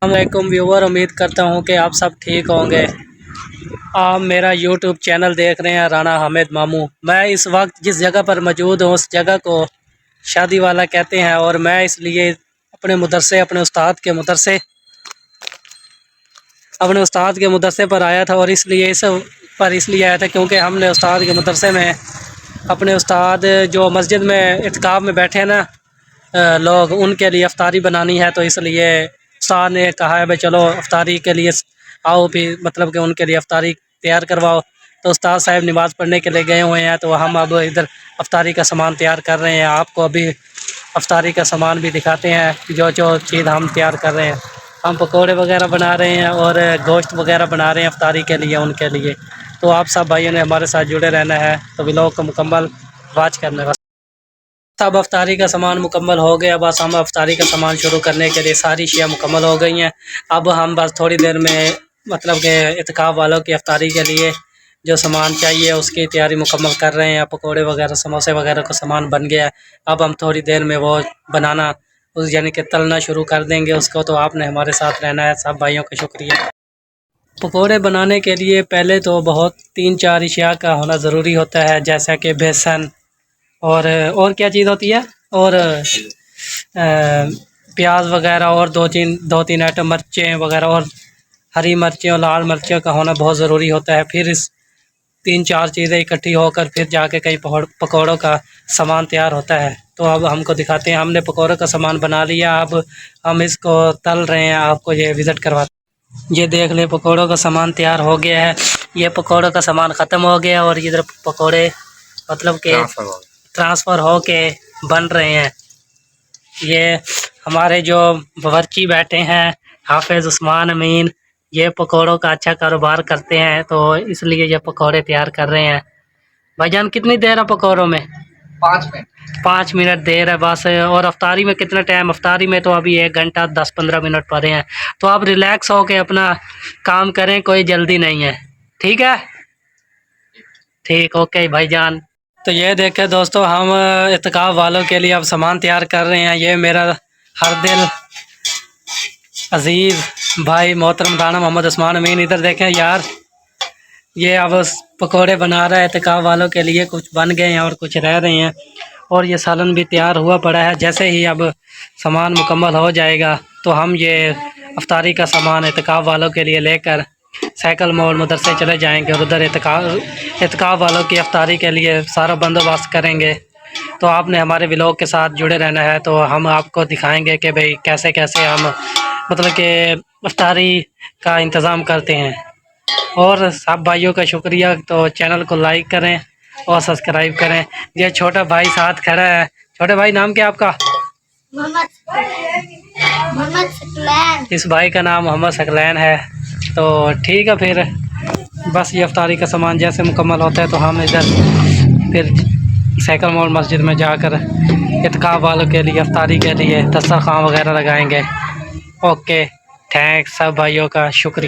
अस्सलामुअलैकुम व्यूवर, उम्मीद करता हूँ कि आप सब ठीक होंगे। आप मेरा यूट्यूब चैनल देख रहे हैं राना हामिद मामू। मैं इस वक्त जिस जगह पर मौजूद हूँ उस जगह को शादी वाला कहते हैं और मैं इसलिए अपने उस्ताद के मदरसे पर आया था। और इसलिए आया था क्योंकि हमने उस्ताद के मदरसे में अपने उस्ताद जो मस्जिद में इत्काफ में बैठे हैं ना लोग, उनके लिए अफ्तारी बनानी है। तो इसलिए उस्ताद ने कहा है भाई चलो अफ्तारी के लिए आओ, भी मतलब कि उनके लिए अफ्तारी तैयार करवाओ। तो उस्ताद साहब नमाज़ पढ़ने के लिए गए हुए हैं, तो हम अब इधर अफ्तारी का सामान तैयार कर रहे हैं। आपको अभी अफ्तारी का सामान भी दिखाते हैं जो जो चीज़ हम तैयार कर रहे हैं। हम पकोड़े वगैरह बना रहे हैं और गोश्त वगैरह बना रहे हैं अफ्तारी के लिए, उनके लिए। तो आप सब भाइयों ने हमारे साथ जुड़े रहना है, तो व्लॉग को मुकम्मल वॉच करने का। सब अफ्तारी का सामान मुकम्मल हो गया, बस हम अफ्तारी का सामान शुरू करने के लिए सारी चीज़ें मुकम्मल हो गई हैं। अब हम बस थोड़ी देर में मतलब कि इत्काफ वालों की अफ्तारी के लिए जो सामान चाहिए उसकी तैयारी मुकम्मल कर रहे हैं। पकोड़े वगैरह समोसे वगैरह का सामान बन गया है। अब हम थोड़ी देर में वो बनाना यानी कि तलना शुरू कर देंगे उसको। तो आपने हमारे साथ रहना है। सब भाइयों का शुक्रिया। पकोड़े बनाने के लिए पहले तो बहुत 3-4 अशिया का होना ज़रूरी होता है, जैसा कि बेसन और क्या चीज़ होती है, और प्याज वगैरह, और दो तीन आइटम मिर्चें वगैरह, और हरी मिर्चें और लाल मिर्चों का होना बहुत ज़रूरी होता है। फिर इस 3-4 चीज़ें इकट्ठी होकर फिर जाके कहीं पकौड़ों का सामान तैयार होता है। तो अब हमको दिखाते हैं। हमने पकौड़ों का सामान बना लिया, अब हम इसको तल रहे हैं। आपको ये विज़िट करवाते हैं। ये देख लें, पकौड़ों का सामान तैयार हो गया है। ये पकौड़ों का सामान ख़त्म हो गया और इधर पकौड़े मतलब कि ट्रांसफ़र हो के बन रहे हैं। ये हमारे जो बावर्ची बैठे हैं हाफिज़ उस्मान अमीन, ये पकौड़ों का अच्छा कारोबार करते हैं, तो इसलिए ये पकौड़े तैयार कर रहे हैं। भाईजान कितनी देर है पकौड़ों में? 5 मिनट। 5 मिनट देर है बस। और अफ्तारी में कितना टाइम? अफ्तारी में तो अभी 1 घंटा 10-15 मिनट पड़े हैं। तो आप रिलैक्स हो के अपना काम करें, कोई जल्दी नहीं है। ठीक है, ठीक, ओके भाईजान। तो ये देखें दोस्तों, हम इत्काफ वालों के लिए अब सामान तैयार कर रहे हैं। ये मेरा हर दिल अज़ीज़ भाई मोहतरम राना मोहम्मद उस्मान अमीन, इधर देखें यार, ये अब पकोड़े बना रहा है इत्काफ वालों के लिए। कुछ बन गए हैं और कुछ रह रहे हैं, और ये सालन भी तैयार हुआ पड़ा है। जैसे ही अब सामान मुकम्मल हो जाएगा तो हम ये अफ्तारी का सामान इत्काफ वालों के लिए लेकर साइकिल मोड़ मदरसे चले जाएंगे और उधर इत्काफ वालों की अफ्तारी के लिए सारा बंदोबस्त करेंगे। तो आपने हमारे व्लॉग के साथ जुड़े रहना है। तो हम आपको दिखाएंगे कि भाई कैसे कैसे हम मतलब कि अफ्तारी का इंतज़ाम करते हैं। और सब भाइयों का शुक्रिया। तो चैनल को लाइक करें और सब्सक्राइब करें। ये छोटा भाई साथ खड़ा है। छोटे भाई, नाम क्या आपका? मोहम्मद सकलैन। इस भाई का नाम मोहम्मद सकलैन है। तो ठीक है, फिर बस ये अफ्तारी का सामान जैसे मुकम्मल होता है तो हम इधर फिर साइकिल मोड़ मस्जिद में जाकर इत्काफ वालों के लिए अफ्तारी के लिए दस्तरखान वगैरह लगाएंगे। ओके, थैंक्स सब भाइयों का शुक्रिया।